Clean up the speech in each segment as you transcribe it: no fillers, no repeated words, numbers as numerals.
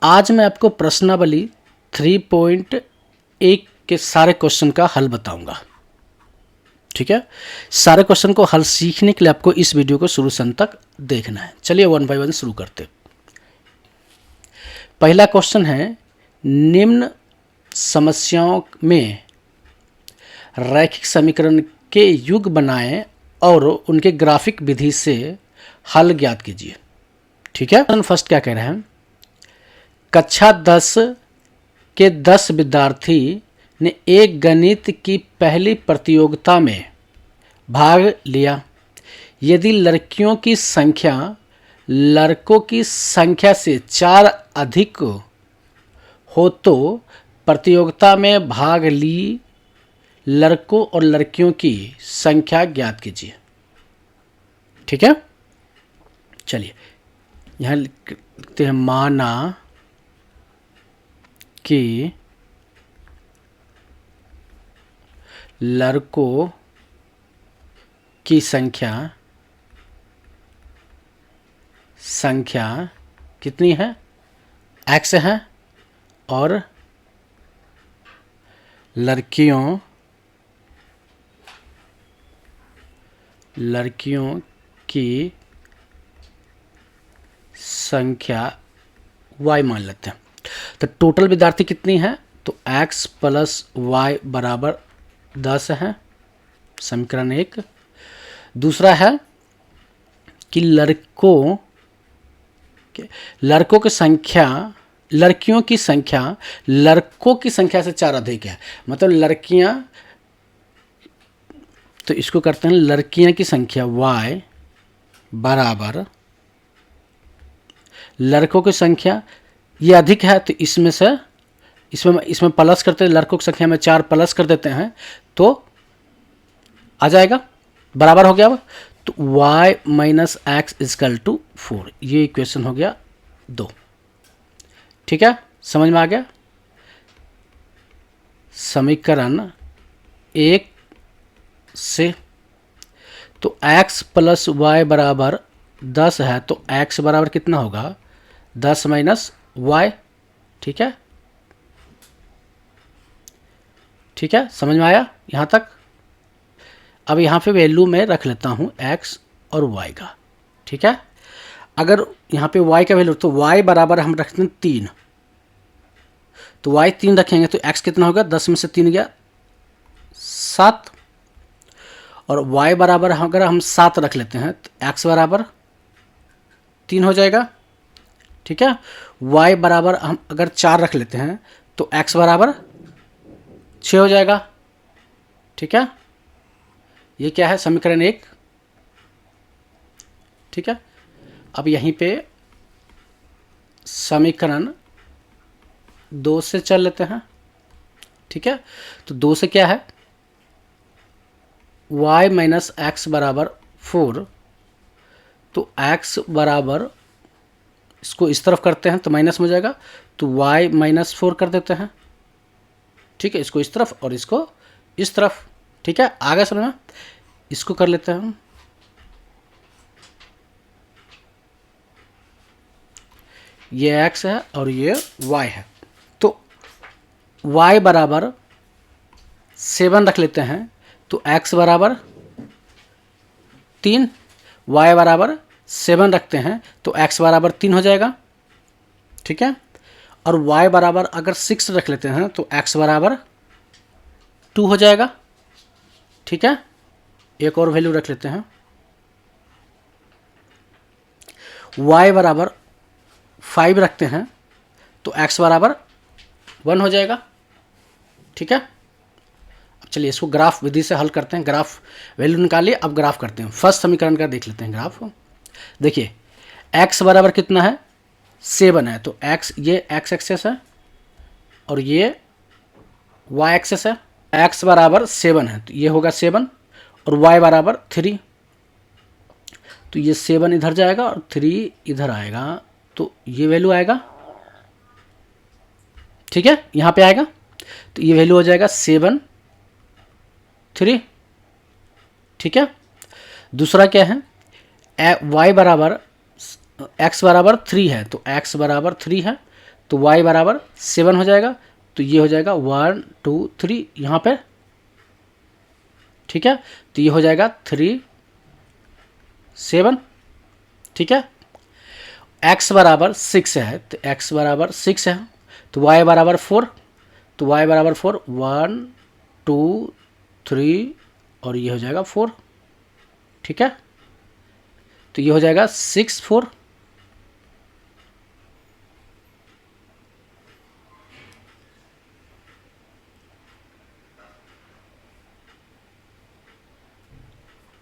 आज मैं आपको प्रश्नावली 3.1 के सारे क्वेश्चन का हल बताऊंगा। ठीक है, सारे क्वेश्चन को हल सीखने के लिए आपको इस वीडियो को शुरू से अंत तक देखना है। चलिए 1 बाय 1 शुरू करते हैं। पहला क्वेश्चन है, निम्न समस्याओं में रैखिक समीकरण के युग बनाएं और उनके ग्राफिक विधि से हल ज्ञात कीजिए। ठीक है, फर्स्ट क्या कह रहे हैं, कक्षा 10 के 10 विद्यार्थी ने एक गणित की पहली प्रतियोगिता में भाग लिया। यदि लड़कियों की संख्या लड़कों की संख्या से 4 अधिक हो तो प्रतियोगिता में भाग ली लड़कों और लड़कियों की संख्या ज्ञात कीजिए। ठीक है, चलिए यहाँ लिखते हैं, माना कि लड़कों की संख्या कितनी है, x है, और लड़कियों की संख्या y मान लेते हैं। तो टोटल विद्यार्थी कितनी है, तो x प्लस y बराबर 10 है, समीकरण 1। दूसरा है कि लड़कों की संख्या लड़कियों की संख्या लड़कों की संख्या से 4 अधिक है, मतलब लड़कियां, तो इसको करते हैं लड़कियां की संख्या y बराबर लड़कों की संख्या, ये अधिक है तो इसमें प्लस करते हैं, लड़कों की संख्या में 4 प्लस कर देते हैं तो आ जाएगा, बराबर हो गया। तो y minus x is equal to 4, ये इक्वेशन हो गया 2। ठीक है, समझ में आ गया। समीकरण 1 से तो x प्लस वाई बराबर 10 है, तो x बराबर कितना होगा, 10 माइनस वाई। ठीक है, समझ में आया यहाँ तक। अब यहाँ पे वैल्यू में रख लेता हूँ x और y का। ठीक है, अगर यहाँ पे y का वैल्यू, तो y बराबर हम रखते हैं 3, तो y 3 रखेंगे तो x कितना होगा, 10 में से 3 गया 7, और y बराबर अगर हम 7 रख लेते हैं तो x बराबर 3 हो जाएगा। ठीक है, y बराबर हम अगर 4 रख लेते हैं तो x बराबर 6 हो जाएगा। ठीक है, ये क्या है, समीकरण 1। ठीक है, अब यहीं पे समीकरण 2 से चल लेते हैं। ठीक है, तो 2 से क्या है, y माइनस एक्स बराबर 4, तो x बराबर, इसको इस तरफ करते हैं तो माइनस हो जाएगा, तो y माइनस 4 कर देते हैं। ठीक है, इसको इस तरफ और इसको इस तरफ। ठीक है, आगे समझना, इसको कर लेते हैं हम, ये x है और ये y है, तो y बराबर 7 रख लेते हैं, तो x बराबर 3, y बराबर 7 रखते हैं तो x बराबर 3 हो जाएगा। ठीक है, और y बराबर अगर 6 रख लेते हैं तो x बराबर 2 हो जाएगा। ठीक है, एक और वैल्यू रख लेते हैं, y बराबर 5 रखते हैं तो x बराबर 1 हो जाएगा। ठीक है, अब चलिए इसको ग्राफ विधि से हल करते हैं। ग्राफ वैल्यू निकालिए, अब ग्राफ करते हैं। फर्स्ट समीकरण का देख लेते हैं ग्राफ। देखिए x बराबर कितना है, 7 है, तो x, ये x एक्सेस है और ये y एक्सेस है। x बराबर 7 है तो ये होगा 7, और y बराबर 3, तो ये 7 इधर जाएगा और 3 इधर आएगा, तो ये वैल्यू आएगा। ठीक है, यहाँ पे आएगा तो ये वैल्यू हो जाएगा 7, 3। ठीक है, दूसरा क्या है, y बराबर x बराबर 3 है, तो x बराबर 3 है, तो y बराबर 7 हो जाएगा। तो ये हो जाएगा 1 2 3 यहाँ पे, ठीक है। तो ये हो जाएगा 3 7, ठीक है। x बराबर 6 है, तो x बराबर 6 है, तो y बराबर 4, तो y बराबर 4 1 2 3 और ये हो जाएगा 4, ठीक है। तो ये हो जाएगा 6 4।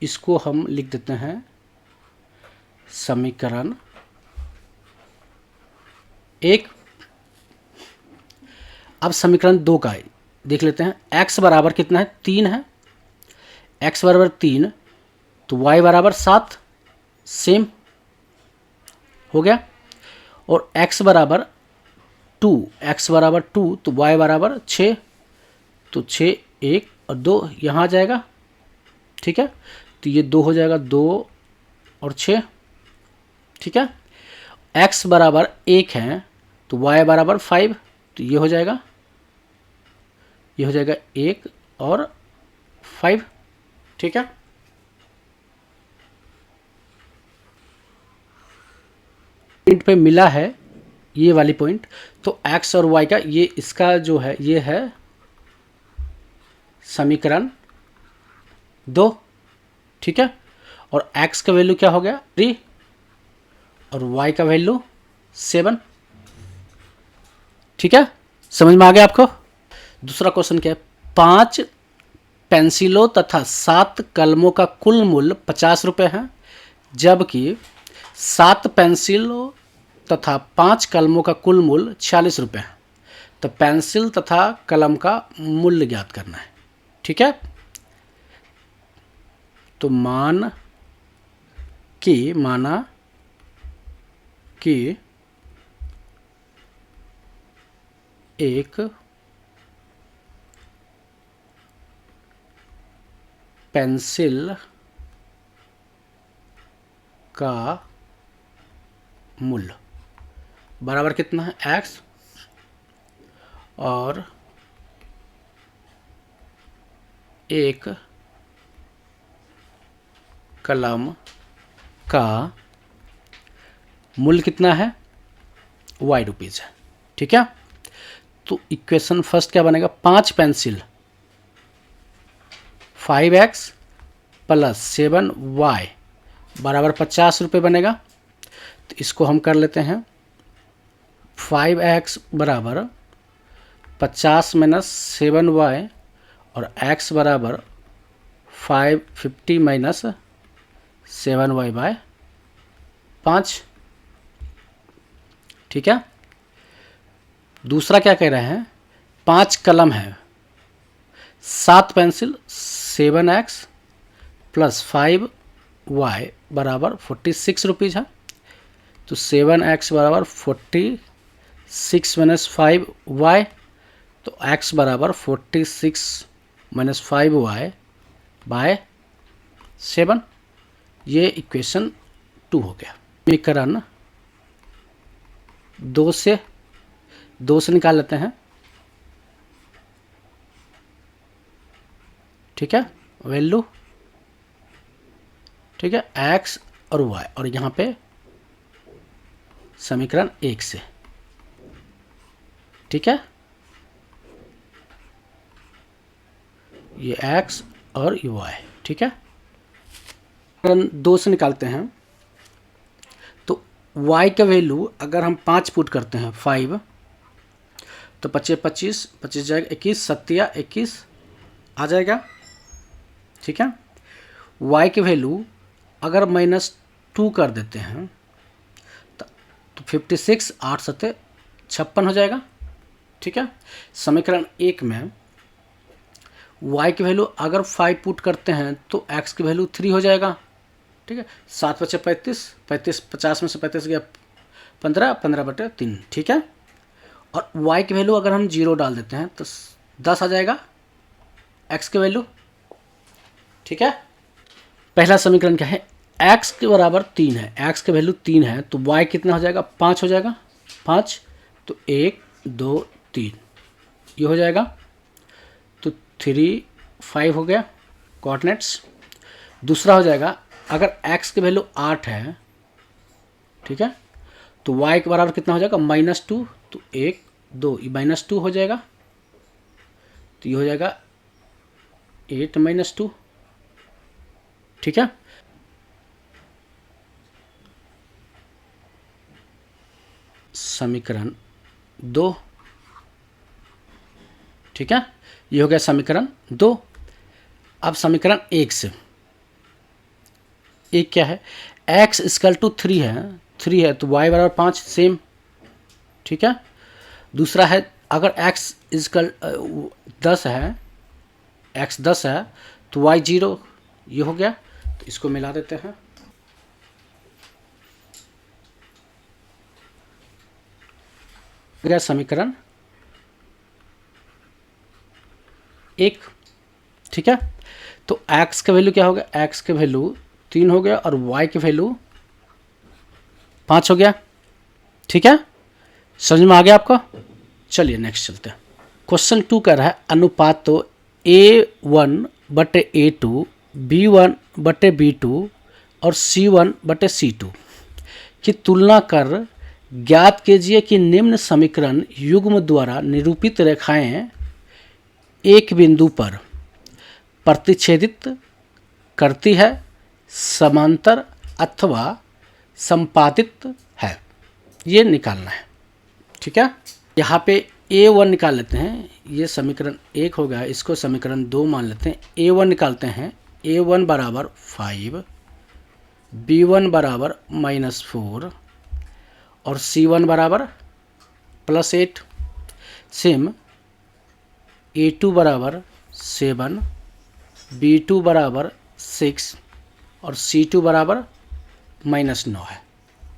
इसको हम लिख देते हैं समीकरण 1। अब समीकरण 2 का देख लेते हैं। x बराबर कितना है, 3 है। x बराबर 3, तो y बराबर 7, सेम हो गया। और x बराबर 2, x बराबर 2, तो y बराबर 6, तो 6 1 और 2 यहाँ आ जाएगा, ठीक है। तो ये 2 हो जाएगा, 2 और 6, ठीक है। x बराबर 1 है, तो y बराबर 5, तो ये हो जाएगा 1 और 5, ठीक है। पॉइंट पे मिला है ये वाली पॉइंट, तो x और y का ये इसका जो है ये है समीकरण 2, ठीक है। और x का वैल्यू क्या हो गया 3 और y का वैल्यू 7, ठीक है। समझ में आ गया आपको। दूसरा क्वेश्चन क्या है, 5 पेंसिलों तथा 7 कलमों का कुल मूल्य 50 रुपये है, जबकि 7 पेंसिलों तथा 5 कलमों का कुल मूल्य 46 रुपये है। तो पेंसिल तथा कलम का मूल्य ज्ञात करना है, ठीक है। तो माना कि एक पेंसिल का मूल्य बराबर कितना है x, और एक कलम का मूल्य कितना है y रुपीज़ है, ठीक है। तो इक्वेशन फर्स्ट क्या बनेगा, 5 पेंसिल 5x प्लस 7y बराबर 50 रुपये बनेगा। तो इसको हम कर लेते हैं 5x बराबर 50 माइनस 7y और x बराबर 550 माइनस 7y बाय 5, ठीक है। दूसरा क्या कह रहे हैं, 5 कलम है, 7 पेंसिल 7x प्लस 5y बराबर 46 रुपीज़ है। तो 7x बराबर 46 माइनस 5y, तो x बराबर 46 माइनस 5y बाय 7। ये इक्वेशन 2 हो गया। समीकरण 2 से निकाल लेते हैं, ठीक है। वैल्यू, ठीक है, x और y, और यहाँ पे समीकरण 1 से, ठीक है। ये x और y, ठीक है। समीकरण 2 से निकालते हैं, तो y का वैल्यू अगर हम 5 पुट करते हैं 5, तो 25 25 25 जाएगा 21, 7 21 आ जाएगा, ठीक है। y की वैल्यू अगर -2 कर देते हैं तो 56, 8 7 56 हो जाएगा, ठीक है। समीकरण 1 में y की वैल्यू अगर 5 पुट करते हैं तो x की वैल्यू 3 हो जाएगा, ठीक है। 7 5 35 35, 50 में से 35 गया 15, 15/3, ठीक है। और y की वैल्यू अगर हम 0 डाल देते हैं तो 10 आ जाएगा x की वैल्यू, ठीक है। पहला समीकरण क्या है, x के बराबर 3 है, x की वैल्यू 3 है, तो y कितना हो जाएगा 5 हो जाएगा, 5 तो 1 2 3 ये हो जाएगा। तो 3 5 हो गया कोऑर्डिनेट्स। दूसरा हो जाएगा अगर x की वैल्यू 8 है, ठीक है, तो y के बराबर कितना हो जाएगा -2। तो 1 2 ये -2 हो जाएगा। तो ये हो जाएगा 8 -2, ठीक है। समीकरण 2, ठीक है, ये हो गया समीकरण 2। अब समीकरण 1 से, एक क्या है, x = 3 है, 3 है तो y बराबर 5 सेम, ठीक है। दूसरा है अगर x = 10 है, x 10 है तो y 0, ये हो गया। तो इसको मिला देते हैं। गया समीकरण 1, ठीक है। तो x का वैल्यू क्या हो गया, x का वैल्यू 3 हो गया और y की वैल्यू 5 हो गया, ठीक है। समझ में आ गया आपको। चलिए नेक्स्ट चलते हैं। क्वेश्चन 2 कह रहा है अनुपात तो A1/A2, B1/B2 और C1/C2 की तुलना कर ज्ञात कीजिए कि निम्न समीकरण युग्म द्वारा निरूपित रेखाएं एक बिंदु पर प्रतिच्छेदित करती है, समांतर अथवा संपादित है, ये निकालना है, ठीक है। यहाँ पे A1 निकाल लेते हैं, ये समीकरण 1 हो गया, इसको समीकरण 2 मान लेते हैं। A1 निकालते हैं, A1 बराबर 5, B1 बराबर -4 और C1 बराबर +8। सेम A2 बराबर 7, B2 बराबर 6 और C2 बराबर -9 है,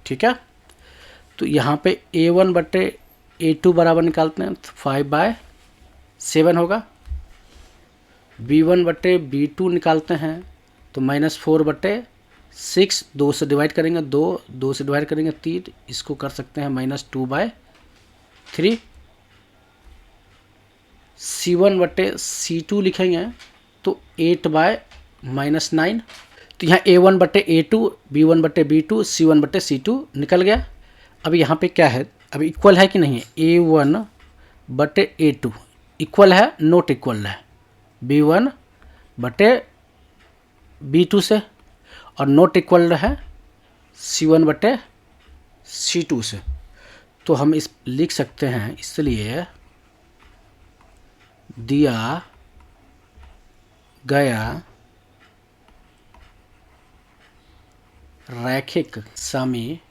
ठीक है। तो यहाँ पे A1/A2 बराबर निकालते हैं, 5/7 होगा। B1/B2 निकालते हैं तो -4/6, 2 से डिवाइड करेंगे 2, 2 से डिवाइड करेंगे 3, इसको कर सकते हैं -2/3। C1/C2 लिखेंगे तो 8/-9। तो यहाँ A1/A2, B1/B2, C1/C2 निकल गया। अब यहाँ पे क्या है, अब इक्वल है कि नहीं है, A1/A2 इक्वल है, नॉट इक्वल है B1/B2 से, और नॉट इक्वल है C1/C2 से। तो हम इस लिख सकते हैं, इसलिए दिया गया रैखिक समीकरण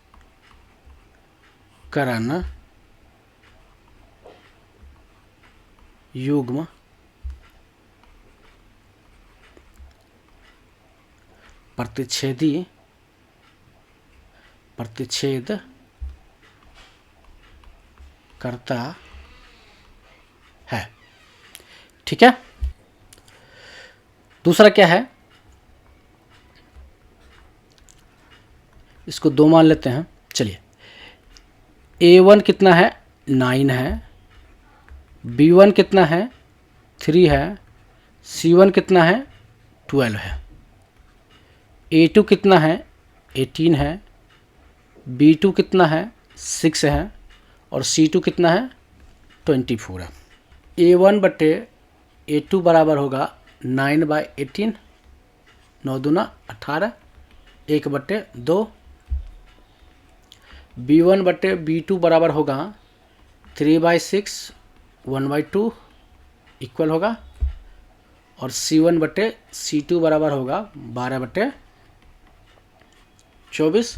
युग्म प्रतिच्छेद करता है, ठीक है। दूसरा क्या है, इसको 2 मान लेते हैं। चलिए A1 कितना है, 9 है, B1 कितना है, 3 है, C1 कितना है, 12 है, A2 कितना है, 18 है, B2 कितना है, 6 है और C2 कितना है, 24 है। A1/A2 बराबर होगा 9/18, 9 दूना 18, 1/2। B1/B2 बराबर होगा 3/6, 1/2 इक्वल होगा, और C1/C2 बराबर होगा 12/24,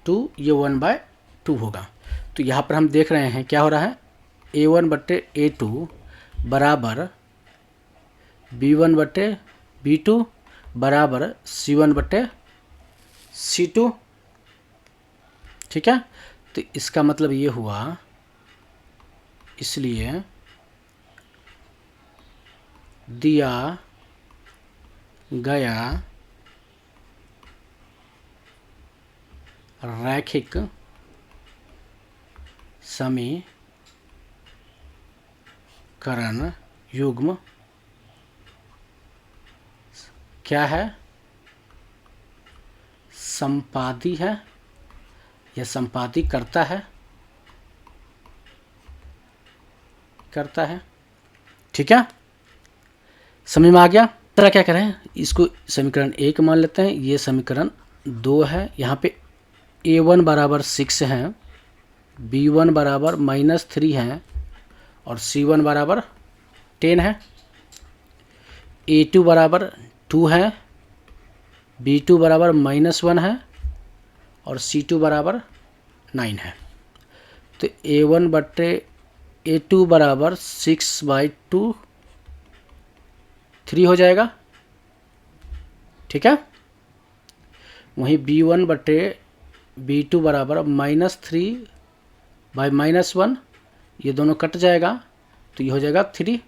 2, ये 1/2 होगा। तो यहाँ पर हम देख रहे हैं क्या हो रहा है, A1/A2 बराबर B1/B2 बराबर C1/C2, ठीक है। तो इसका मतलब ये हुआ, इसलिए दिया गया रैखिक समीकरण युग्म क्या है, संपादी है या संपादी करता है। ठीक है, समझ में आ गया। तरह क्या करें, इसको समीकरण 1 मान लेते हैं, ये समीकरण 2 है। यहाँ पे a1 बराबर 6 है, b1 बराबर -3 है और c1 बराबर 10 है। a2 बराबर 2 है, b2 बराबर -1 है और c2 बराबर 9 है। तो a1 बटे a2 बराबर 6/2 3 हो जाएगा। ठीक है, वहीं b1 बटे b2 बराबर -3/-1, ये दोनों कट जाएगा तो ये हो जाएगा 3।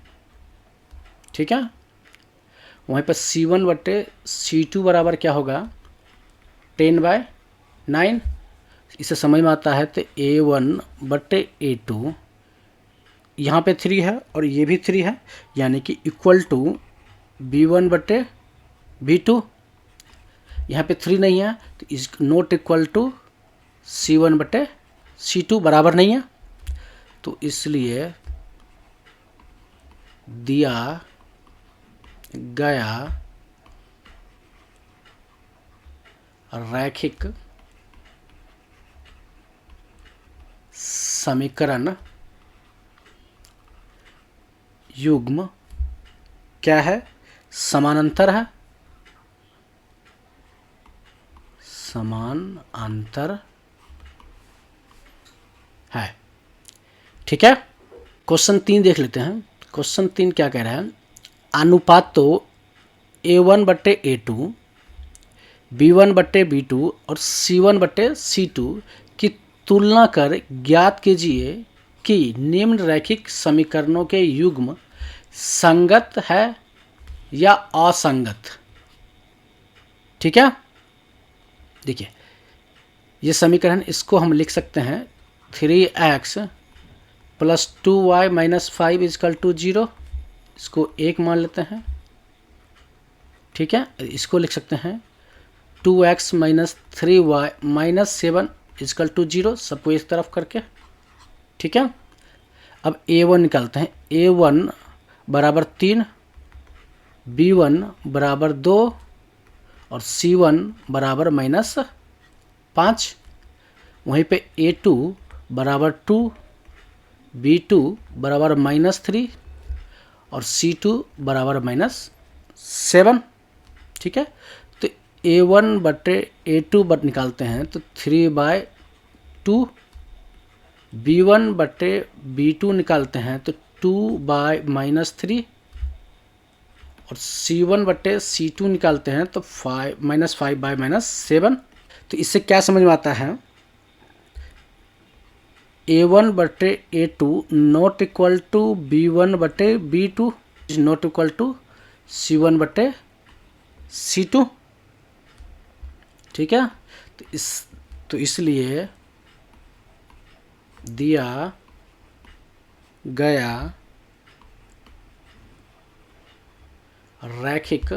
ठीक है, वहीं पर c1 बटे c2 बराबर क्या होगा, 10/9। इसे समझ में आता है तो a1 बटे a2, यहाँ पे 3 है और ये भी 3 है, यानी कि इक्वल टू b1 बटे b2। यहाँ पे 3 नहीं है तो is not equal to c1 बटे c2, बराबर नहीं है। तो इसलिए दिया गया रैखिक समीकरण युग्म क्या है, समानांतर है। समानांतर है। ठीक है, क्वेश्चन 3 देख लेते हैं। क्वेश्चन 3 क्या कह रहा है, अनुपात तो a1 बटे a2, b1 बटे b2 और c1 बटे c2 की तुलना कर ज्ञात कीजिए कि निम्न रैखिक समीकरणों के युग्म संगत है या असंगत। ठीक है, देखिए ये समीकरण, इसको हम लिख सकते हैं 3x + 2y - 5 = 0। इसको 1 मान लेते हैं। ठीक है, इसको लिख सकते हैं 2x - 3y - 7 = 0, सबको इस तरफ करके। ठीक है, अब a1 निकालते हैं। a1 बराबर 3, b1 बराबर 2 और c1 बराबर -5। वहीं पे a2 बराबर 2, b2 बराबर -3 और c2 बराबर -7। ठीक है, तो a1 बटे a2 बट निकालते हैं तो 3/2, b1 बटे b2 निकालते हैं तो 2/-3 और c1 बटे c2 निकालते हैं तो -5/-7। तो इससे क्या समझ में आता है, a1 बटे a2 not equal to b1 बटे b2 is not equal to c1 बटे c2। ठीक है, तो इसलिए दिया गया रैखिक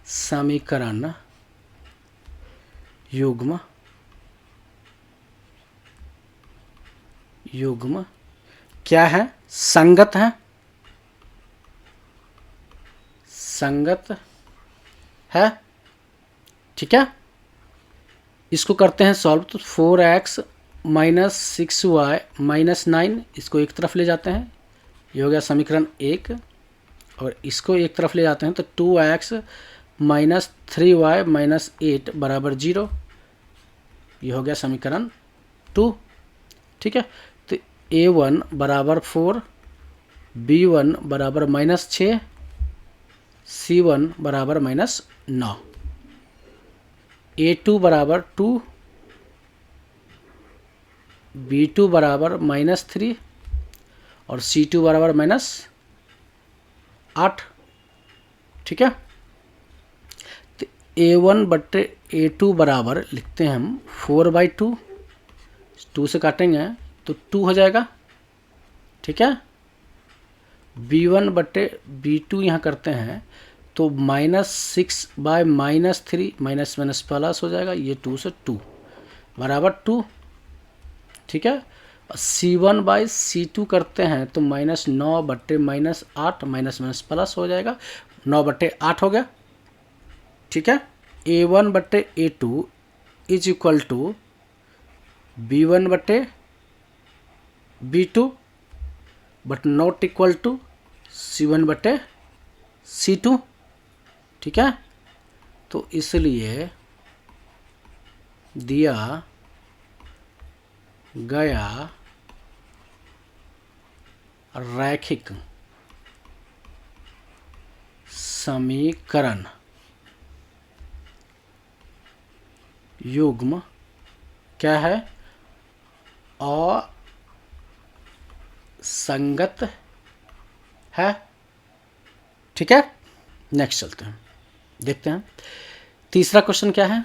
समीकरण युग्म क्या है, संगत है। संगत है। ठीक है, इसको करते हैं सॉल्व। तो 4x - 6y - 9, इसको एक तरफ ले जाते हैं, ये हो गया समीकरण 1। और इसको एक तरफ ले जाते हैं तो 2x - 3y - 8 बराबर 0, ये हो गया समीकरण 2। ठीक है, तो a1 बराबर 4, b1 बराबर -6, c1 बराबर -9, a2 बराबर 2, b2 बराबर -3 और c2 बराबर -8। ठीक है। तो A1/A2 बराबर लिखते हैं हम 4/2, 2 से काटेंगे तो 2 हो जाएगा, ठीक है। B1/B2 यहाँ करते हैं तो -6/-3, माइनस माइनस प्लस हो जाएगा, ये 2 से 2 बराबर 2, ठीक है। C1/C2 करते हैं तो -9/-8, माइनस माइनस प्लस हो जाएगा, 9/8 हो गया, ठीक है। A1/A2 is equal to B1/B2 but not equal to C1/C2, ठीक है। तो इसलिए दिया गया रैखिक समीकरण युग्म क्या है, असंगत है, ठीक है। नेक्स्ट चलते हैं, देखते हैं तीसरा क्वेश्चन क्या है।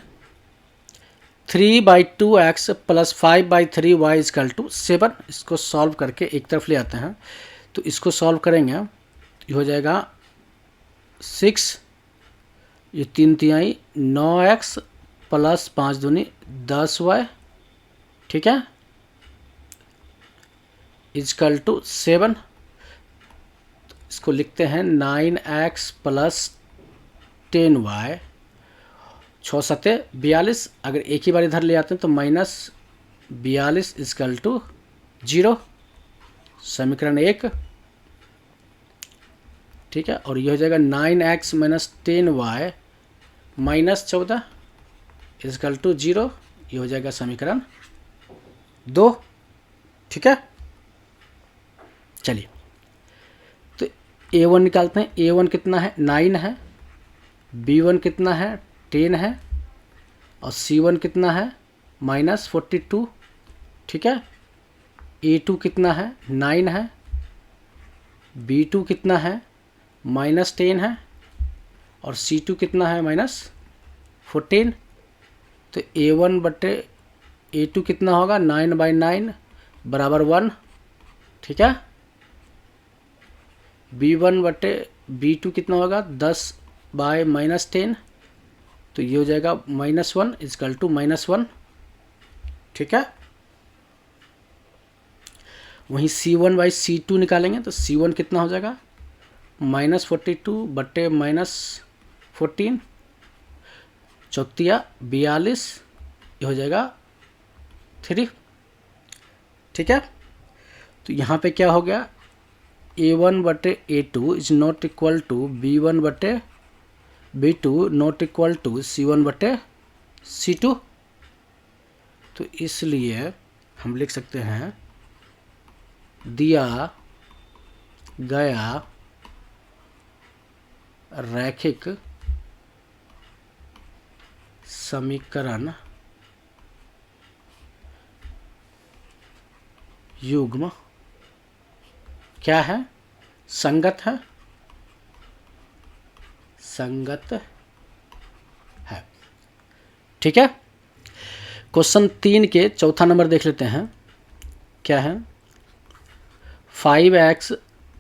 3/2x + 5/3y = 7। इसको सॉल्व करके एक तरफ ले आते हैं, तो इसको सॉल्व करेंगे ये हो जाएगा 6, ये 3 तिहाई 9x + 5 दूनी 10y, ठीक है, = 7। इसको लिखते हैं 9x + 10y, 6 सत्ते 42। अगर एक ही बार इधर ले आते हैं तो -42 = 0, समीकरण 1, ठीक है। और ये हो जाएगा 9x - 10y -14 = 0, ये हो जाएगा समीकरण 2, ठीक है। चलिए तो A1 निकालते हैं। A1 कितना है, 9 है, B1 कितना है, 10 है, और C1 कितना है, -42, ठीक है। A2 कितना है, 9 है, B2 कितना है, -10 है, और C2 कितना है, -14। तो A1/A2 कितना होगा, 9/9 बराबर 1, ठीक है। B1/B2 कितना होगा, 10/-10, तो ये हो जाएगा -1 = -1, ठीक है। वहीं C1/C2 निकालेंगे तो C1 कितना हो जाएगा, -42/-14, चौतिया 42, ये हो जाएगा 3, ठीक है। तो यहाँ पे क्या हो गया, A1/A2 is not equal to B1/B2 not equal to C1/C2। तो इसलिए हम लिख सकते हैं दिया गया रैखिक समीकरण युग्म क्या है, संगत है, संगत है, ठीक है। क्वेश्चन 3 के चौथा नंबर देख लेते हैं, क्या है। 5x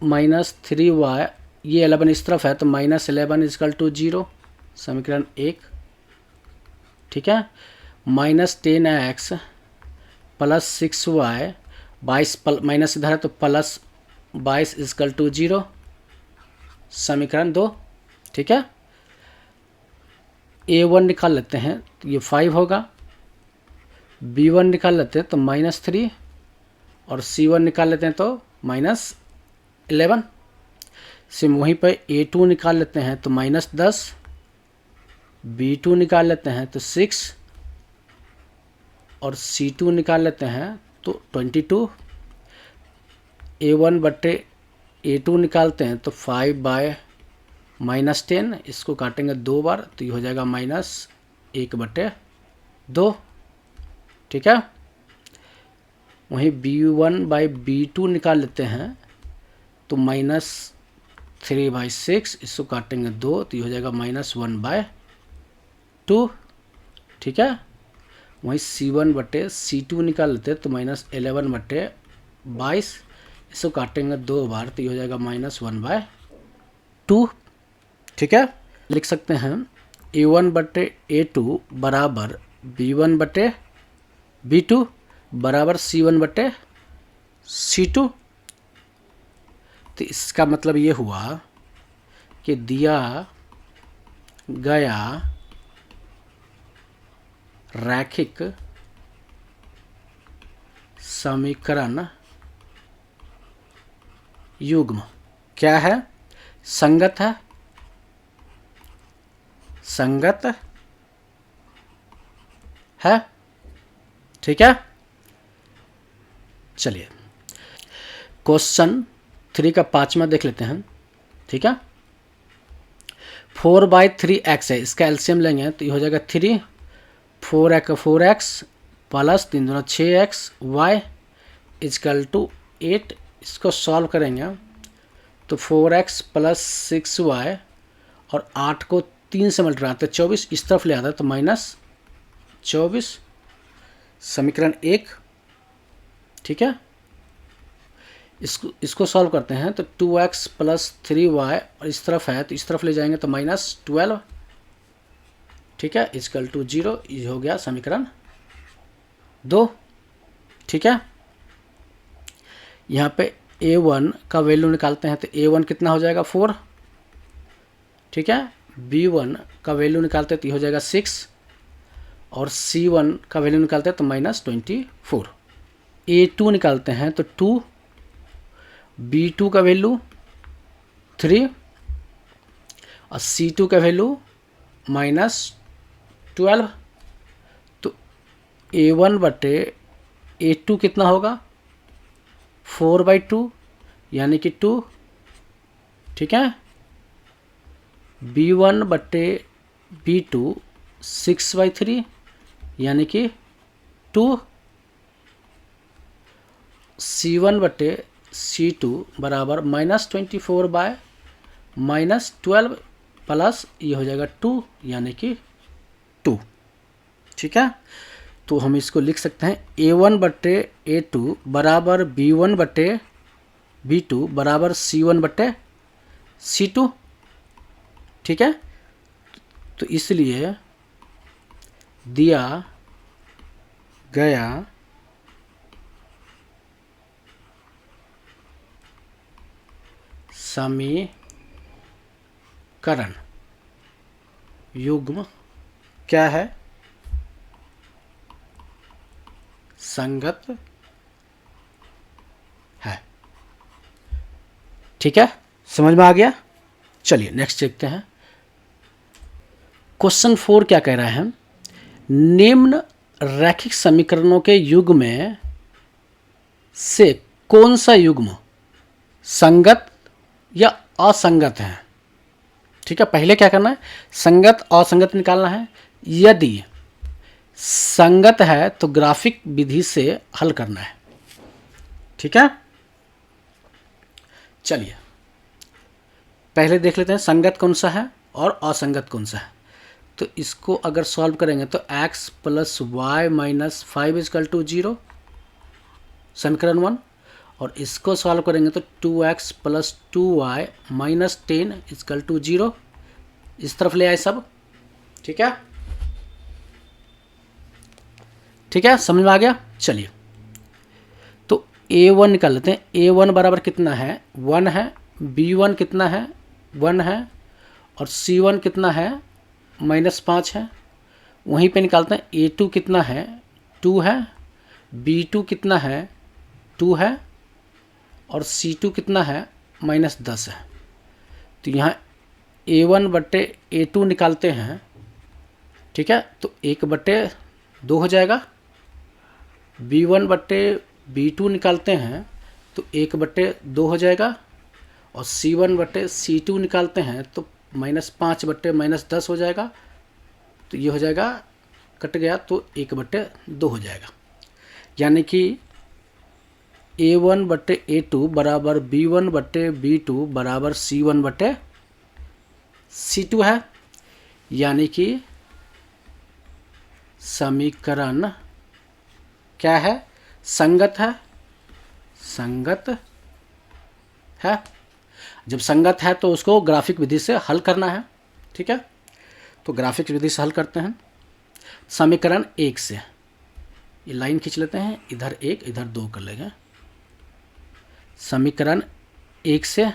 - 3y, ये 11 इस तरफ है तो -11 = 0, समीकरण 1, ठीक है। -10x + 6y, 22 माइनस इधर है तो +22 = 0, समीकरण 2, ठीक है। A1 निकाल लेते हैं तो ये 5 होगा, B1 निकाल लेते हैं तो -3, और C1 निकाल लेते हैं तो -11। सेम वहीं पर A2 निकाल लेते हैं तो -10, B2 निकाल लेते हैं तो 6, और C2 निकाल लेते हैं तो 22। A1/A2 निकालते हैं तो 5/-10, इसको काटेंगे 2 बार तो ये हो जाएगा -1/2, ठीक है। वहीं B1/B2 निकाल लेते हैं तो 3/6, इसको काटेंगे 2 तो ये हो जाएगा -1/2। ठीक है, वहीं C1/C2 निकाल लेते तो -11/22, इसको काटेंगे 2 बार तो ये हो जाएगा -1/2। ठीक है, लिख सकते हैं A1/A2 बराबर B1/B2 बराबर C1/C2। तो इसका मतलब ये हुआ कि दिया गया रैखिक समीकरण युग्म क्या है? संगत है, संगत है। ठीक है, चलिए क्वेश्चन 3 का 5वां देख लेते हैं। ठीक है, 4/3x है, इसका एलसीएम लेंगे तो ये हो जाएगा 3, 4x प्लस 3 दूना 6x y इजकल टू 8। इसको सॉल्व करेंगे तो 4x प्लस 6y और 8 को 3 से मल्टीप्लाई तो 24 इस तरफ ले आता है तो -24, समीकरण 1। ठीक है, इसको सॉल्व करते हैं तो 2x प्लस 3y और इस तरफ है तो इस तरफ ले जाएंगे तो -12। ठीक है, इजकल टू 0, ये हो गया समीकरण 2। ठीक है, यहाँ पे A1 का वैल्यू निकालते हैं तो A1 कितना हो जाएगा 4। ठीक है, B1 का वैल्यू निकालते हैं तो ये हो जाएगा 6 और C1 का वैल्यू निकालते हैं तो -24। A2 निकालते हैं तो 2, B2 का वैल्यू 3 और C2 का वैल्यू -12। तो A1/A2 कितना होगा 4/2 यानी कि 2। ठीक है, B1/B2 6/3 यानी कि 2। C1/C2 बराबर -24/-12 प्लस ये हो जाएगा 2 यानी कि 2। ठीक है, तो हम इसको लिख सकते हैं A1/A2 बराबर B1/B2 बराबर C1/C2। ठीक है, तो इसलिए दिया गया समीकरण युग्म क्या है? संगत है। ठीक है, समझ में आ गया? चलिए नेक्स्ट देखते हैं। क्वेश्चन 4 क्या कह रहा है? निम्न रैखिक समीकरणों के युग्म में से कौन सा युग्म संगत या असंगत है? ठीक है, पहले क्या करना है? संगत असंगत निकालना है। यदि संगत है तो ग्राफिक विधि से हल करना है। ठीक है, चलिए पहले देख लेते हैं संगत कौन सा है और असंगत कौन सा है। तो इसको अगर सॉल्व करेंगे तो x plus y minus 5 is equal to 0 समीकरण 1, और इसको सॉल्व करेंगे तो 2x plus 2y minus 10 is equal to 0। इस तरफ ले आए सब। ठीक है, ठीक है, समझ में आ गया? चलिए तो A1 निकाल लेते हैं। A1 बराबर कितना है? 1 है। B1 कितना है? 1 है। और C1 कितना है? -5 है। वहीं पे निकालते हैं A2 कितना है? 2 है। B2 कितना है? 2 है। और C2 कितना है? -10 है। तो यहाँ A1/A2 निकालते हैं। ठीक है, तो 1/2 हो जाएगा। B1/B2 निकालते हैं तो 1/2 हो जाएगा। और C1/C2 निकालते हैं तो -5/-10 हो जाएगा। तो ये हो जाएगा, कट गया तो 1/2 हो जाएगा। यानी कि A1 बटे A2 बराबर B1 बटे B2 बराबर C1 बटे C2 है, यानी कि समीकरण क्या है, संगत है, संगत है। जब संगत है तो उसको ग्राफिक विधि से हल करना है, ठीक है। तो ग्राफिक विधि से हल करते हैं समीकरण 1 से। ये लाइन खींच लेते हैं, इधर 1 इधर 2 कर लेंगे। समीकरण 1 से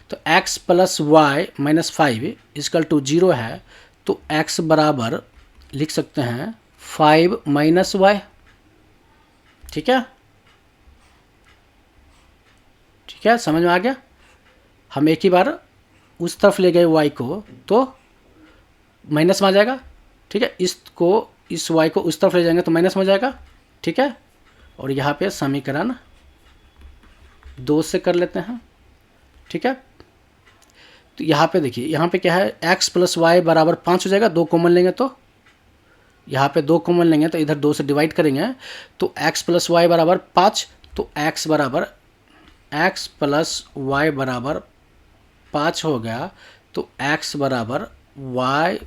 तो x plus y minus 5 is equal to 0 है, तो x बराबर लिख सकते हैं 5 माइनस वाई, ठीक है। ठीक है, समझ में आ गया। हम एक ही बार उस तरफ ले गए y को तो माइनस में आ जाएगा, ठीक है। इसको इस y को उस तरफ ले जाएंगे तो माइनस में हो जाएगा, ठीक है। और यहाँ पे समीकरण 2 से कर लेते हैं, ठीक है। तो यहाँ पे देखिए, यहाँ पे क्या है, x प्लस वाई बराबर 5 हो जाएगा। 2 कॉमन लेंगे तो यहाँ पे 2 कॉमन लेंगे तो इधर 2 से डिवाइड करेंगे तो x प्लस वाई बराबर 5। तो x प्लस वाई बराबर 5 हो गया, तो x बराबर y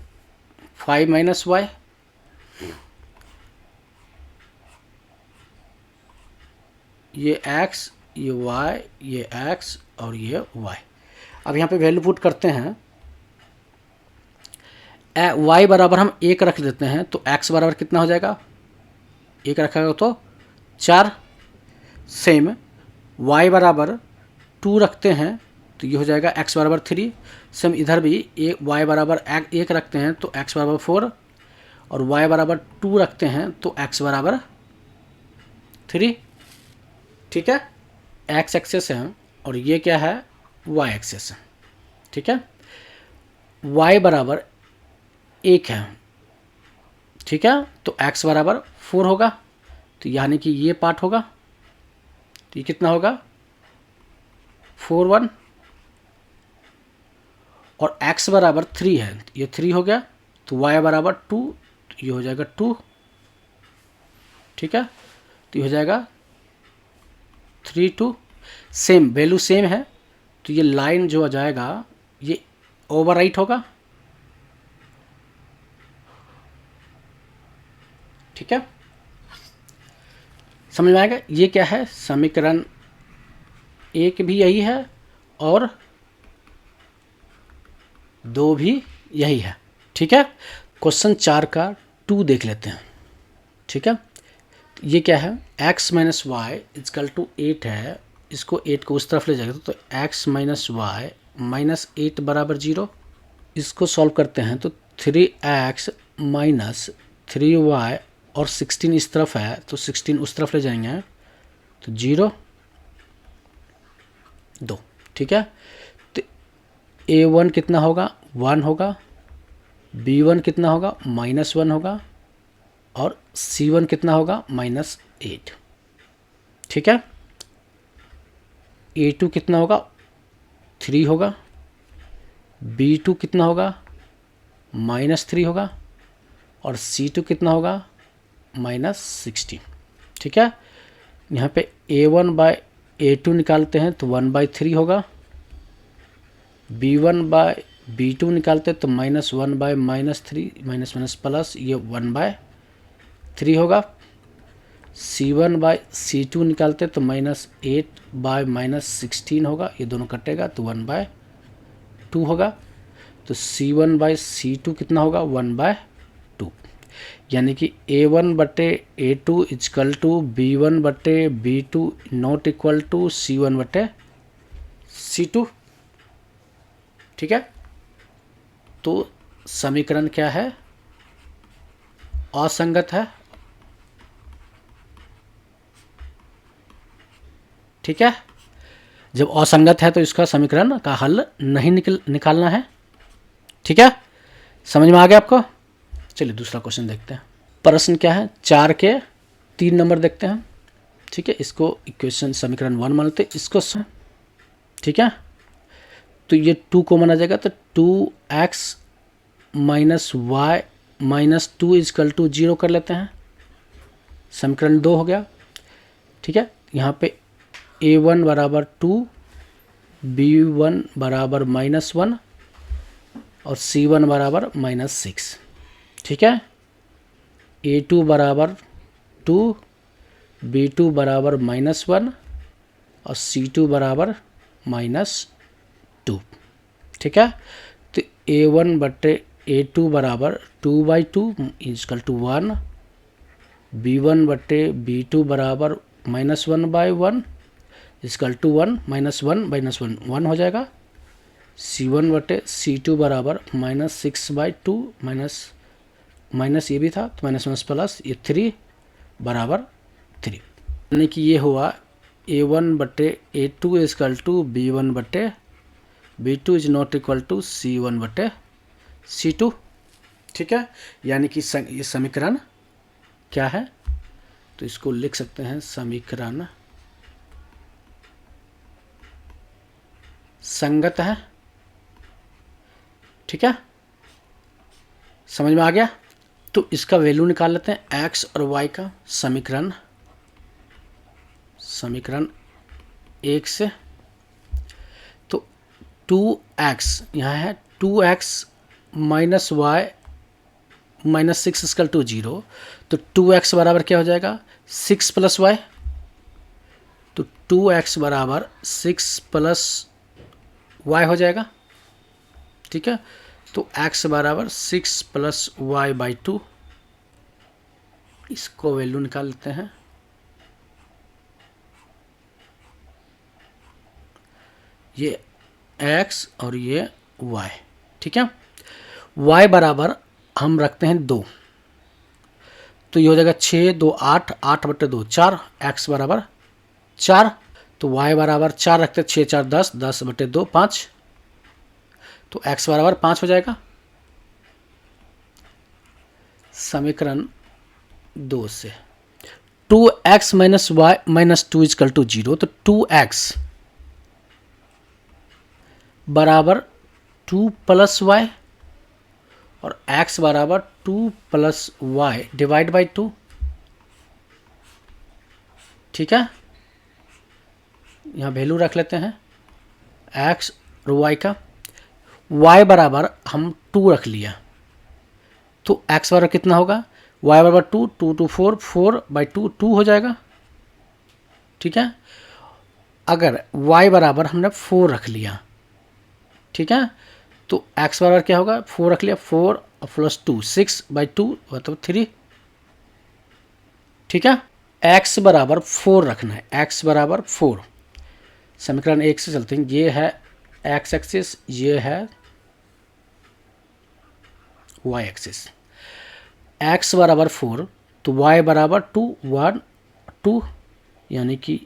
5 माइनस वाई, ये x ये y ये x और ये y। अब यहाँ पे वैल्यू पुट करते हैं, y बराबर हम 1 रख देते हैं तो x बराबर कितना हो जाएगा, 1 रखेगा तो 4। सेम y बराबर 2 रखते हैं तो ये हो जाएगा x बराबर 3। सेम इधर भी y बराबर 1 रखते हैं तो x बराबर 4, और y बराबर 2 रखते हैं तो x बराबर 3, ठीक है। x एक्सेस है और ये क्या है, y एक्सेस है, ठीक है। y बराबर 1 है, ठीक है, तो x बराबर 4 होगा, तो यानी कि ये पार्ट होगा, तो ये कितना होगा 4 1, और x बराबर 3 है, ये 3 हो गया, तो y बराबर 2, तो ये हो जाएगा 2, ठीक है। तो ये हो जाएगा 3 2। सेम वैल्यू सेम है, तो ये लाइन जो आ जाएगा ये ओवरराइट होगा, ठीक है। समझ में आएगा। ये क्या है, समीकरण 1 भी यही है और 2 भी यही है, ठीक है। क्वेश्चन 4 का 2 देख लेते हैं, ठीक है। ये क्या है, x minus y is equal to 8 है, इसको 8 को उस तरफ ले जाएगा तो x माइनस वाई माइनस 8 बराबर 0। इसको सॉल्व करते हैं तो 3x माइनस 3y और 16 इस तरफ है तो 16 उस तरफ ले जाएंगे तो 0 2, ठीक है। तो a1 कितना होगा, 1 होगा, b1 कितना होगा, -1 होगा, और c1 कितना होगा, -8, ठीक है। a2 कितना होगा, 3 होगा, b2 कितना होगा, -3 होगा, और c2 कितना होगा, -16, ठीक है। यहाँ पे a1 बाय a2 निकालते हैं तो 1/3 होगा, b1 बाय b2 निकालते हैं तो -1 बाय -3 माइनस माइनस प्लस ये 1/3 होगा, c1 बाय c2 निकालते तो -8 बाय -16 होगा, ये दोनों कटेगा तो 1/2 होगा, तो c1 बाय c2 कितना होगा, 1/2, यानी कि a1 बटे a2 इजकल टू b1 बटे b2 not equal to c1 बटे c2, ठीक है। तो समीकरण क्या है, असंगत है, ठीक है। जब असंगत है तो इसका समीकरण का हल नहीं निकालना है, ठीक है। समझ में आ गया आपको। चलिए दूसरा क्वेश्चन देखते हैं। प्रश्न क्या है, 4 के 3 नंबर देखते हैं, ठीक है। इसको इक्वेशन समीकरण 1 मानते हैं इसको, ठीक है। तो ये 2 कॉमन आ जाएगा तो 2x minus Y -2 is equal to 0 कर लेते हैं, समीकरण 2 हो गया, ठीक है। यहाँ पे A1 बराबर 2, B1 बराबर -1 और C1 बराबर -6। ठीक है, A2 बराबर 2, B2 बराबर -1 और C2 बराबर -2। ठीक है, तो A1 बटे A2 बराबर 2/2 इजकल टू 1, B1 बटे B2 बराबर -1/1 इजकल टू 1, -1 1 हो जाएगा। C1 बटे C2 बराबर -6/2 माइनस ये भी था तो माइनस प्लस ये 3 बराबर 3, यानी कि ये हुआ A1 बटे A2 इजकल टू B1 बटे B2 is not equal to C1 बटे C2। ठीक है, यानी कि ये समीकरण क्या है, तो इसको लिख सकते हैं समीकरण संगत है। ठीक है, समझ में आ गया। तो इसका वैल्यू निकाल लेते हैं x और y का, समीकरण 1 से। तो 2x यहाँ है, 2x minus Y -6 is equal to 0, तो 2x बराबर क्या हो जाएगा 6 + y। तो 2x बराबर 6 + y हो जाएगा। ठीक है, तो x बराबर 6 + y/2, इसको वैल्यू निकाल लेते हैं। ये x और ये y। ठीक है, y बराबर हम रखते हैं 2, तो ये हो जाएगा 6 2 8, 8/2 4, x बराबर 4। तो y बराबर 4 रखते हैं, 6 4 10, 10/2 5, तो x बराबर 5 हो जाएगा। समीकरण 2 से 2x - y - 2 इजकल टू 0, तो 2x बराबर 2 + y और x बराबर 2 + y डिवाइड बाई 2। ठीक है, यहाँ वैल्यू रख लेते हैं x और y का। y बराबर हम 2 रख लिया, तो x बराबर कितना होगा, y बराबर 2, 2 2 4, 4/2 2 हो जाएगा। ठीक है, अगर y बराबर हमने 4 रख लिया, ठीक है, तो x बराबर क्या होगा, 4 रख लिया, 4 + 2 6/2 मतलब 3। ठीक है, x बराबर 4 रखना है, x बराबर 4। समीकरण 1 से चलते हैं, ये है x एक्सिस, ये है y एक्सिस। x बराबर 4 तो y बराबर 2 1 2, यानी कि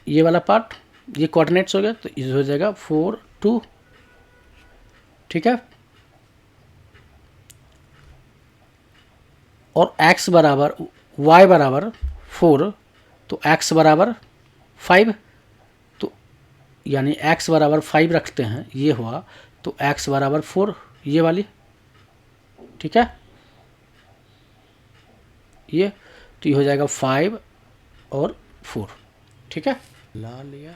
ये वाला पार्ट ये कोऑर्डिनेट्स हो गया, तो ये हो जाएगा 4 2। ठीक है, और x बराबर y बराबर 4 तो x बराबर 5, तो यानी x बराबर 5 रखते हैं, ये हुआ, तो x बराबर 4 ये वाली। ठीक है, ये तो ये हो जाएगा 5 और 4। ठीक है, ला लिया।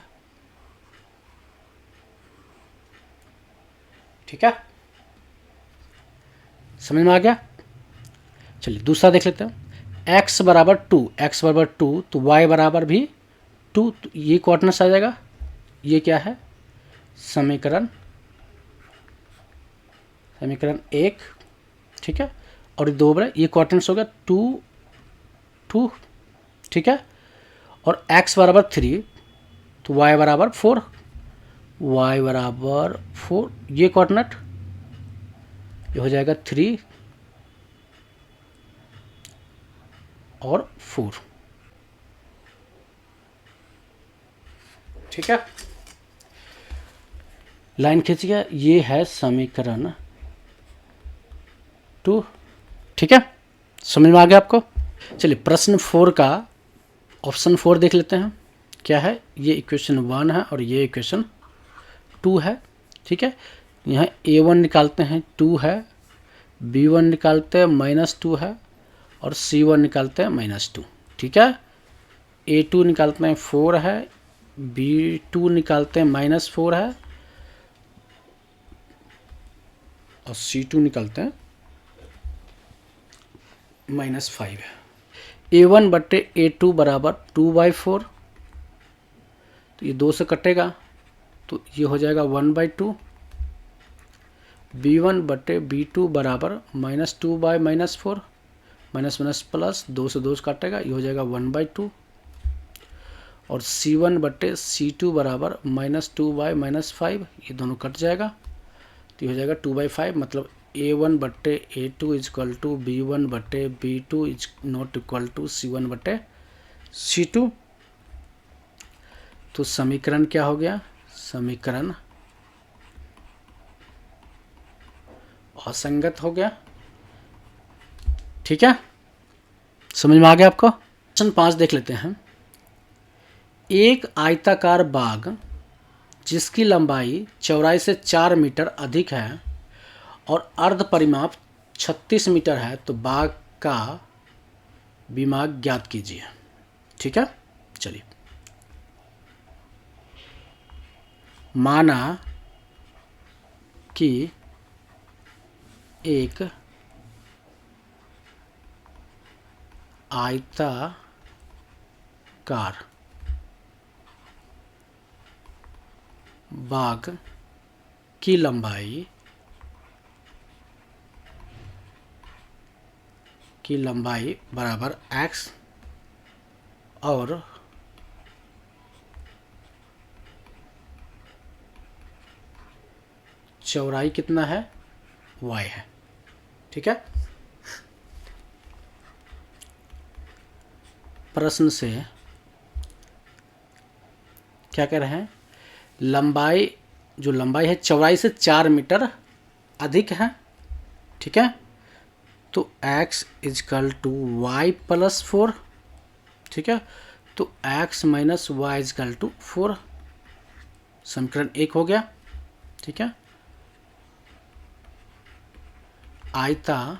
ठीक है, समझ में आ गया। चलिए दूसरा देख लेते हैं, x बराबर 2, x बराबर 2 तो y बराबर भी 2, तो ये कोऑर्डिनेट्स आ जाएगा। ये क्या है, समीकरण 1। ठीक है, और 2 बराबर ये कोऑर्डिनेट्स हो गया 2 2। ठीक है, और x बराबर 3 तो y बराबर 4, y बराबर 4 ये कोऑर्डिनेट, ये हो जाएगा 3 और 4। ठीक है, लाइन खींच गया, ये है समीकरण 2। ठीक है, समझ में आ गया आपको। चलिए प्रश्न 4 का ऑप्शन 4 देख लेते हैं, क्या है, ये इक्वेशन 1 है और ये इक्वेशन 2 है। ठीक है, यहाँ A1 निकालते हैं 2 है, B1 निकालते हैं -2 है और C1 निकालते हैं -2। ठीक है, A2 निकालते हैं 4 है, B2 निकालते हैं -4 है, और C2 निकालते हैं -5 है। A1 बटे A2 बराबर 2/4, तो ये 2 से कटेगा तो ये हो जाएगा 1/2। B1 बटे B2 बराबर -2/-4, माइनस माइनस प्लस, 2 से 2 काटेगा, ये हो जाएगा 1/2। और C1 बटे C2 बराबर -2/-5, ये दोनों कट जाएगा तो ये हो जाएगा 2/5। मतलब A1 बटे A2 इजक्वल टू B1 बटे B2 is not equal to C1 बटे C2। तो समीकरण क्या हो गया? समीकरण असंगत हो गया। ठीक है, समझ में आ गया आपको? क्वेश्चन 5 देख लेते हैं। एक आयताकार बाग जिसकी लंबाई चौड़ाई से 4 मीटर अधिक है और अर्ध परिमाप 36 मीटर है, तो बाग का विमाग ज्ञात कीजिए। ठीक है, चलिए। माना कि एक आयताकार बाग की लंबाई बराबर x और चौड़ाई कितना है? y है। ठीक है, प्रश्न से क्या कह रहे हैं? लंबाई, जो लंबाई है चौड़ाई से 4 मीटर अधिक है। ठीक है, तो x is equal to y plus 4। ठीक है, तो x minus y is equal to 4, समीकरण 1 हो गया। ठीक है, आयताकार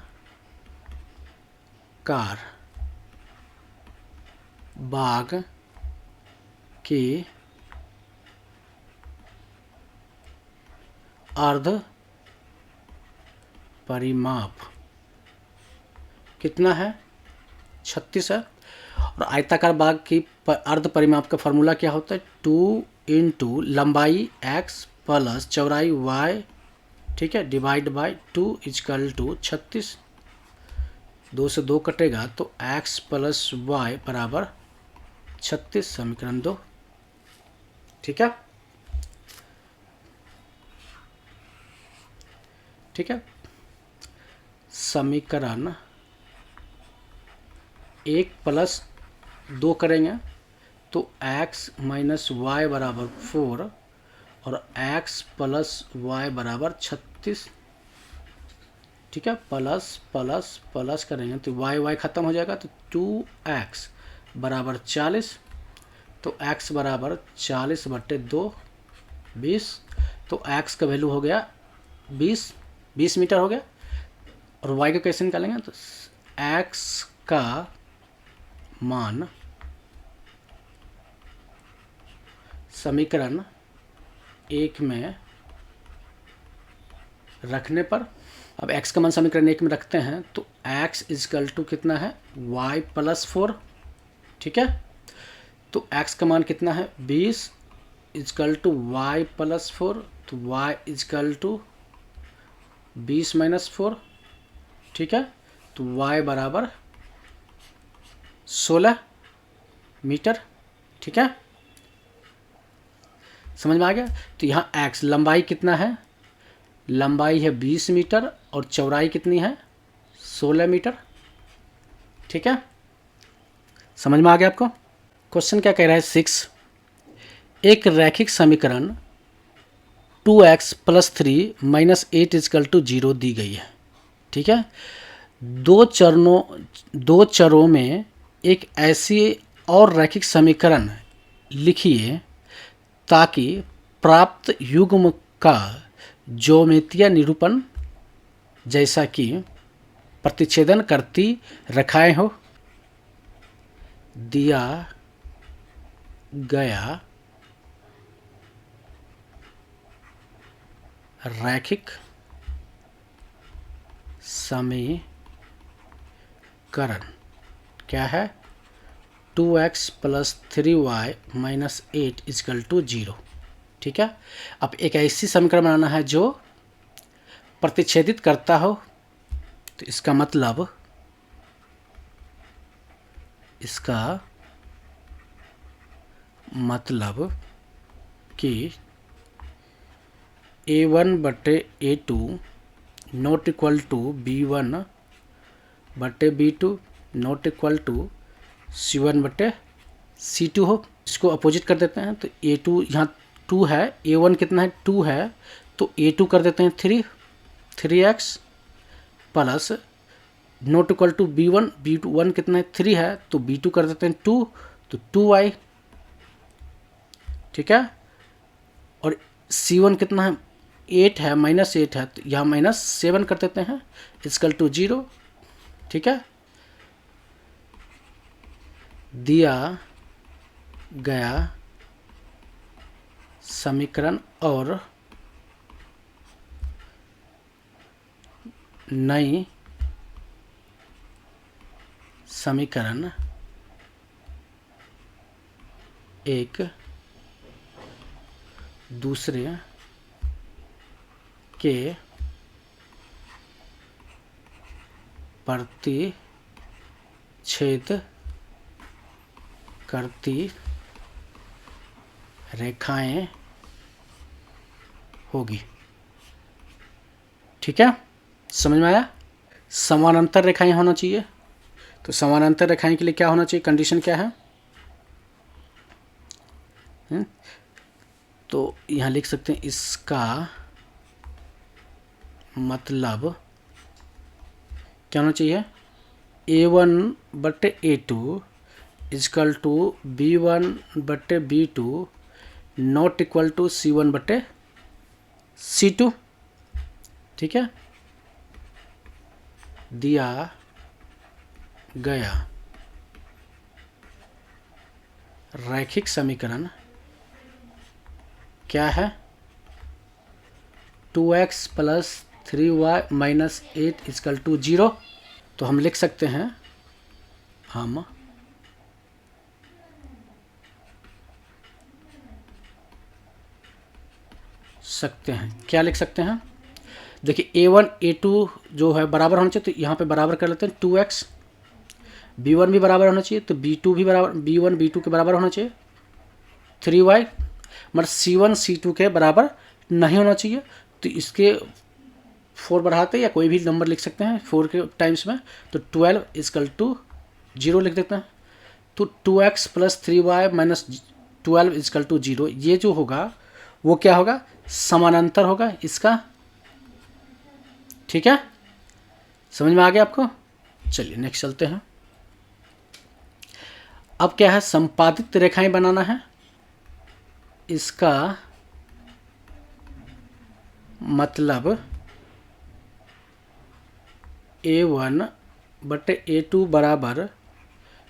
बाग के अर्ध परिमाप कितना है? 36 है। और आयताकार बाग की अर्ध परिमाप का फॉर्मूला क्या होता है? 2 इंटू लंबाई x प्लस चौड़ाई y, ठीक है, डिवाइड बाय 2 इजकल टू 36। 2 से 2 कटेगा तो x प्लस वाई बराबर 36, समीकरण 2। ठीक है, ठीक है, समीकरण 1 प्लस 2 करेंगे तो x माइनस वाई बराबर 4 और x प्लस वाई बराबर 36। ठीक है, प्लस प्लस प्लस करेंगे तो y ख़त्म हो जाएगा, तो 2x बराबर 40, तो x बराबर 40 बटे 2 20, तो x का वैल्यू हो गया 20 मीटर हो गया। और y को कैसे निकालेंगे? तो x का मान समीकरण 1 में रखने पर, अब x का मान समीकरण 1 में रखते हैं तो x इजकल टू कितना है? y plus 4। ठीक है, तो x का मान कितना है? 20 इजकल टू y प्लस 4, तो y इजकल टू 20 माइनस 4। ठीक है, तो y बराबर 16 मीटर। ठीक है, समझ में आ गया? तो यहाँ x लंबाई कितना है? लंबाई है 20 मीटर और चौड़ाई कितनी है? 16 मीटर। ठीक है, समझ में आ गया आपको? क्वेश्चन क्या कह रहा है? 6, एक रैखिक समीकरण 2x plus 3 minus 8 is equal to 0 दी गई है। ठीक है, दो चरों में एक ऐसी और रैखिक समीकरण लिखिए ताकि प्राप्त युग्म का ज्यामितीय निरूपण जैसा कि प्रतिच्छेदन करती रेखाएं हो। दिया गया रैखिक समीकरण क्या है? 2x + 3y - 8 = 0। ठीक है, अब एक ऐसी समीकरण बनाना है जो प्रतिच्छेदित करता हो, तो इसका मतलब कि a1/a2 not equal to b1/b2 not equal to c1/c2 हो। इसको अपोजिट कर देते हैं, तो a2 यहाँ 2 है, a1 कितना है 2 है, तो a2 कर देते हैं 3x plus not equal to b1 कितना है 3 है, तो b2 कर देते हैं 2, तो 2y। ठीक है, और c1 कितना है 8 है, -8 है, तो यहाँ -7 कर देते हैं = 0। ठीक है, दिया गया समीकरण और नई समीकरण एक दूसरे के प्रतिच्छेद करती रेखाएं होगी। ठीक है, समझ में आया? समानांतर रेखाएं होना चाहिए, तो समानांतर रेखाएं के लिए क्या होना चाहिए, कंडीशन क्या है? तो यहाँ लिख सकते हैं, इसका मतलब क्या होना चाहिए, a1/a2 = b1/b2 not equal to c1/c2। ठीक है, दिया गया रैखिक समीकरण क्या है? 2x + 3y - 8 = 0। तो हम लिख सकते हैं, क्या लिख सकते हैं? देखिए a1 a2 जो है बराबर होना चाहिए, तो यहाँ पे बराबर कर लेते हैं 2x। b1 भी बराबर होना चाहिए, तो b2 भी बराबर, b1 b2 के बराबर होना चाहिए। 3y मतलब c1 c2 के बराबर नहीं होना चाहिए, तो इसके 4 बढ़ाते या कोई भी नंबर लिख सकते हैं 4 के टाइम्स में, तो 12 = 0 लिख देते हैं। तो 2x + 3y - 12 = 0, ये जो होगा वो क्या होगा, समानांतर होगा इसका। ठीक है, समझ में आ गया आपको? चलिए नेक्स्ट चलते हैं। अब क्या है, संपादित रेखाएं बनाना है। इसका मतलब a1/a2 बराबर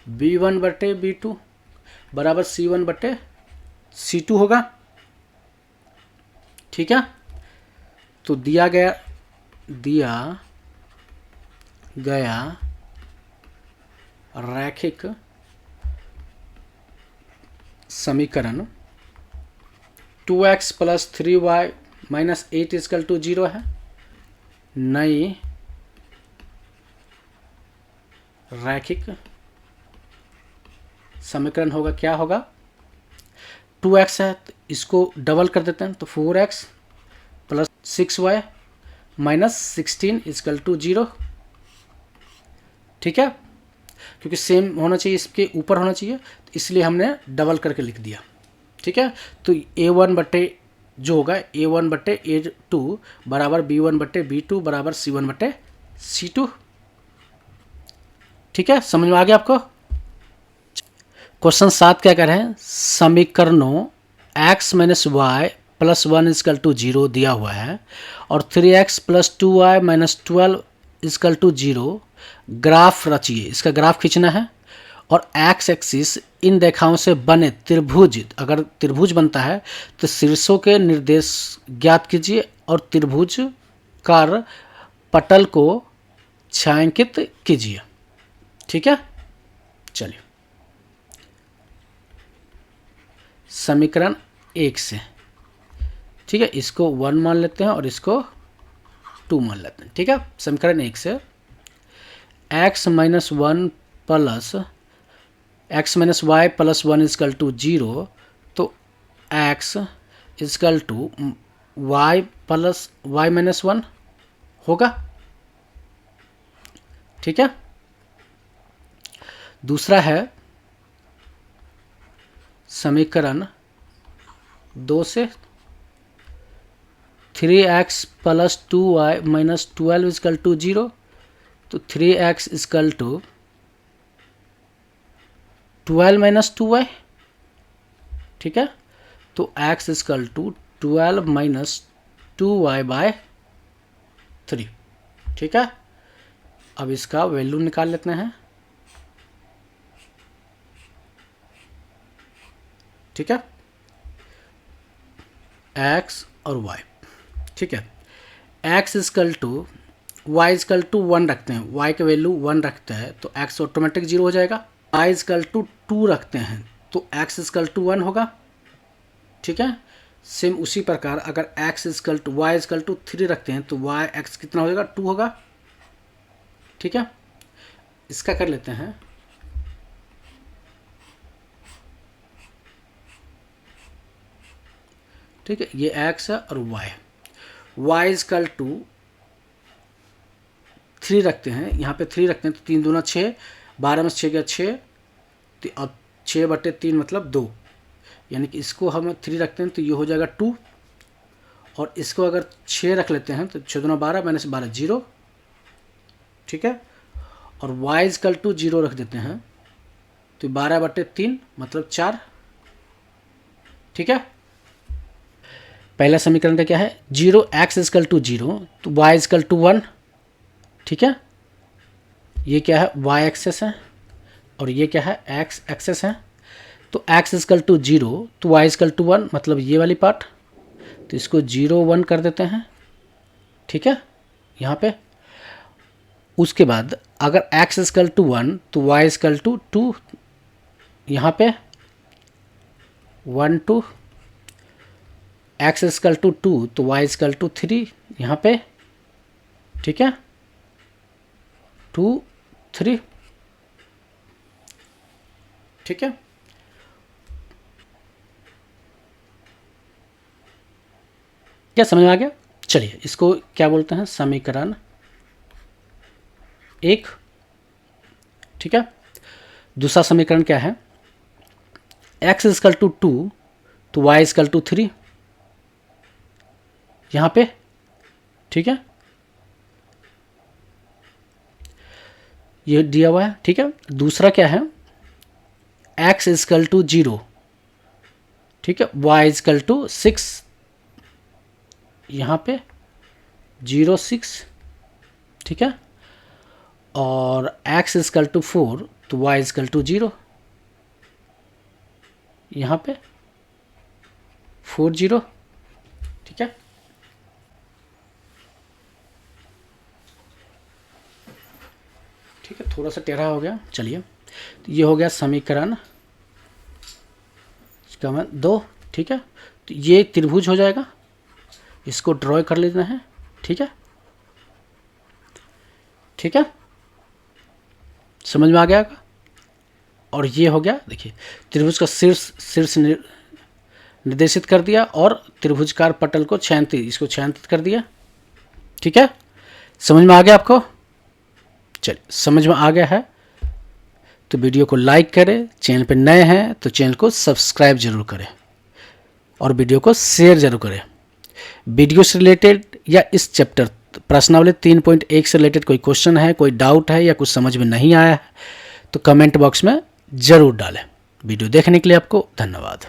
b1/b2 बराबर c1/c2 होगा। ठीक है, तो दिया गया रैखिक समीकरण 2x + 3y - 8 = 0 है। नई रैखिक समीकरण होगा, क्या होगा, 2x है तो इसको डबल कर देते हैं, तो 4x + 6y - 16 = 0। ठीक है, क्योंकि सेम होना चाहिए, इसके ऊपर होना चाहिए, तो इसलिए हमने डबल करके लिख दिया। ठीक है, तो a1 जो होगा a1/a2 बराबर b1/b2 बराबर c1/c2। ठीक है, समझ में आ गया आपको? क्वेश्चन 7 क्या कर रहे हैं, समीकरणों x - y + 1 = 0 दिया हुआ है और 3x + 2y - 12 = 0। ग्राफ रचिए, इसका ग्राफ खींचना है और एक्स एक्सिस इन रेखाओं से बने त्रिभुज, अगर त्रिभुज बनता है तो शीर्षों के निर्देश ज्ञात कीजिए और त्रिभुज कार पटल को छायांकित कीजिए। ठीक है, चलिए समीकरण 1 से, ठीक है, इसको 1 मान लेते हैं और इसको 2 मान लेते हैं। ठीक है, समीकरण 1 से x minus 1 plus x minus y plus 1 is equal to 0, तो x is equal to y plus y minus 1 होगा। ठीक है, दूसरा है समीकरण 2 से 3x plus 2y minus 12 is equal to 0, तो 3x is equal to 12 minus 2y। ठीक है, तो x is equal to 12 minus 2y by 3। ठीक है, अब इसका वैल्यू निकाल लेते हैं। ठीक है, x और y। ठीक है, x is equal to y is equal to 1 रखते हैं, y के वैल्यू 1 रखते हैं तो x ऑटोमेटिक 0 हो जाएगा। y इजकल टू 2 रखते हैं तो x इजकल टू 1 होगा। ठीक है, सेम उसी प्रकार अगर x is equal to y is equal to 3 रखते हैं तो y x कितना हो जाएगा, 2 होगा। ठीक है, इसका कर लेते हैं। ठीक है, ये x है और y इजकल टू 3 रखते हैं, यहाँ पे 3 रखते हैं तो 3 दूना 6, 12 में 6 गया 6, अब 6/3 मतलब 2, यानी कि इसको हम 3 रखते हैं तो ये हो जाएगा 2, और इसको अगर 6 रख लेते हैं तो 6 दूना 12 माइनस 12 0। ठीक है, और y इजकल टू 0 रख देते हैं तो 12/3 मतलब 4। ठीक है, पहला समीकरण का क्या है, 0x इजकल टू 0 तो y इजकल टू 1। ठीक है, ये क्या है, y एक्सेस है और ये क्या है, x एक्सेस है। तो x इजकल टू 0 तो y इजकल टू 1 मतलब ये वाली पार्ट, तो इसको 0 1 कर देते हैं। ठीक है, यहाँ पे उसके बाद अगर x इजकल टू 1 तो y इजकल टू 2, यहाँ पे 1 2, x इजकल टू 2 तो y इजकल टू 3, यहाँ पे। ठीक है, 2 3। ठीक है, क्या समझ में आ गया? चलिए इसको क्या बोलते हैं, समीकरण 1। ठीक है, दूसरा समीकरण क्या है, x इजकल टू 2 तो y इजकल टू 3, यहाँ पे। ठीक है, ये दिया हुआ है। ठीक है, दूसरा क्या है, x इजकल टू 0, ठीक है, y इजकल टू 6, यहाँ पे 0 6। ठीक है, और x इजकल टू 4 तो y इजकल टू 0, यहाँ पे 4 0। ठीक है, ठीक है, थोड़ा सा टेढ़ा हो गया। चलिए, तो ये हो गया समीकरण इसका मैं 2। ठीक है, तो ये त्रिभुज हो जाएगा, इसको ड्रॉ कर लेना है। ठीक है, ठीक है, समझ में आ गया। और ये हो गया, देखिए त्रिभुज का शीर्ष निर्देशित कर दिया और त्रिभुजकार पटल को छायांकित, इसको छायांकित कर दिया। ठीक है, समझ में आ गया आपको? चलिए, समझ में आ गया है तो वीडियो को लाइक करें, चैनल पर नए हैं तो चैनल को सब्सक्राइब जरूर करें और वीडियो को शेयर जरूर करें। वीडियो से रिलेटेड या इस चैप्टर प्रश्नावली 3.1 से रिलेटेड कोई क्वेश्चन है, कोई डाउट है या कुछ समझ में नहीं आया है तो कमेंट बॉक्स में ज़रूर डालें। वीडियो देखने के लिए आपको धन्यवाद।